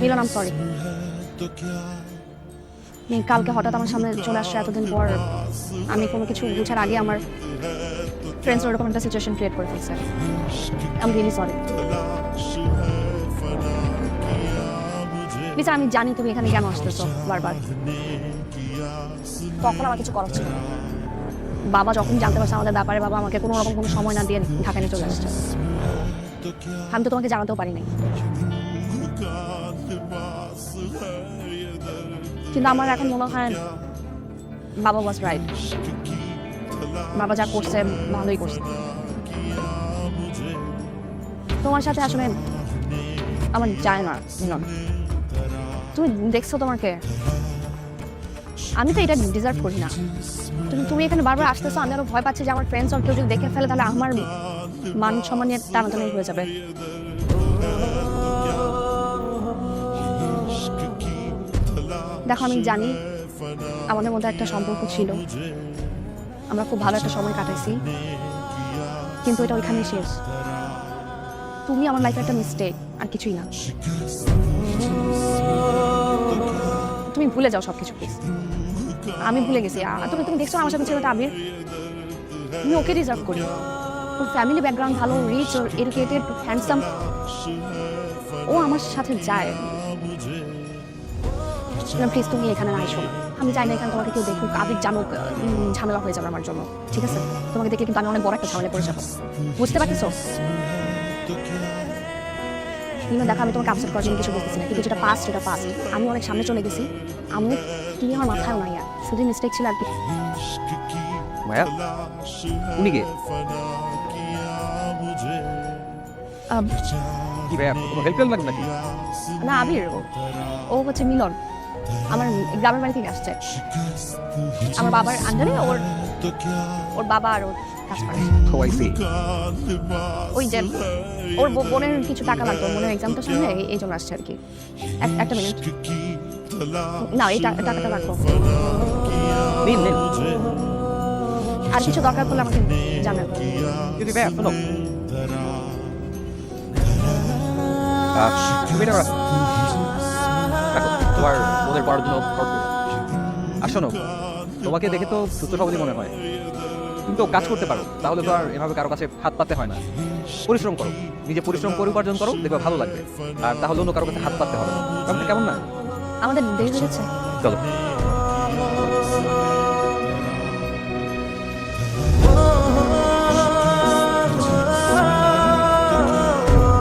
মিলন, আম sorry. কালকে হঠাৎ আমার সামনে চলে আসছে এতদিন পর। আমি কোনো কিছু বুঝার আগে আমার ফ্রেন্ডস ওরকম একটা সিচুয়েশন ক্রিয়েট করে ফেলছে। I'm really sorry. বিচার, আমি জানি তুমি এখানে কেন আসতেছো বারবার। তখন আমার কিছু করার ছিল না। বাবা যখন জানতে পারছে আমাদের ব্যাপারে, বাবা আমাকে কোনো রকম কোনো সময় না দিয়ে ঢাকা নিয়ে চলে আসছে। আমি তো তোমাকে জানাতেও পারি নাই। কিন্তু আমার এখন মনে হয় বাবা ওয়াজ রাইট। বাবা যা করছে ভালোই করছে। তোমার সাথে আসলে আমার যায় না মিলন। তুমি দেখছো তোমাকে, আমি তো এটা ডিজার্ভ করি না। তুমি এখানে বারবার আসতেছো, আমি আরো ভয় পাচ্ছি যে আমার ফ্রেন্ডস আর কেউ যদি দেখে ফেলে তাহলে আমার মান সম্মান নিয়ে টানাটানি হয়ে যাবে। দেখো, আমি জানি আমাদের মধ্যে একটা সম্পর্ক ছিল, আমরা খুব ভালো একটা সময় কাটাইছি, কিন্তু এটা ওইখানেই শেষ। তুমি আমার লাইফে একটা মিস্টেক, আর কিছুই না। তুমি ভুলে যাও সবকিছু প্লিজ। আমি ভুলে গেছি। তুমি দেখছো আমার সাথে ছেলেটা আবির, আমি ওকে ডিজার্ভ করি। ওর ফ্যামিলি ব্যাকগ্রাউন্ড ভালো, রিচ, ওর এডুকেটেড, হ্যান্ডসাম। ও আমার সাথে যায়। প্লিজ তুমি এখানে না এসো না। আমি চাই না এখানে তোমাকে কেউ দেখুক, আবির জানুক, ঝামেলা হয়ে যাবে আমার জন্য। ঠিক আছে? তোমাকে দেখলে কিন্তু আমি অনেক বড় একটা ঝামেলা পড়ে যাবো। বুঝতে পারতেছো? দেখো, আমি তোমাকে আপসেট করার জন্য কিছু বলতেছি না, কিন্তু যেটা পাস্ট সেটা পাস্ট। আমি অনেক সামনে চলে গেছি। আমি তুমি আমার মাথায়ও নাই, আর শুধু মিস্টেক ছিল আর কি। মায়া, উনি কে? কি ভাইয়া, কোনো হেল্প লাগবে নাকি? না, আবির। ও হচ্ছে মিলন, আমার গ্রামের বাড়ি থেকে আসছে। আমার বাবার আন্ডারে ওর বাবা আর ওর কাজ করে। ওই যে ওর বোনের কিছু টাকা লাগতো, বোনের এক্সামটা সামনে, এই জন্য আসছে আর কি। একটা মিনিট, না এই টাকাটা রাখো। আর কিছু দরকার পড়লে আমাকে জানাবো। যদি ভাইয়া শোনো, তোমার বোনের পড়ার জন্য আর শোনো, তোমাকে দেখে তো সুস্থ সবলই মনে হয়, কিন্তু কাজ করতে পারো, তাহলে তো আর এভাবে কারো কাছে হাত পাততে হয় না। পরিশ্রম করো, নিজে পরিশ্রম করে উপার্জন করো, দেখবে ভালো লাগবে। আর তাহলে অন্য কারো কাছে হাত পাততে হবে না। কেমন না? আমাদের দেরি হয়ে গেছে। চলো।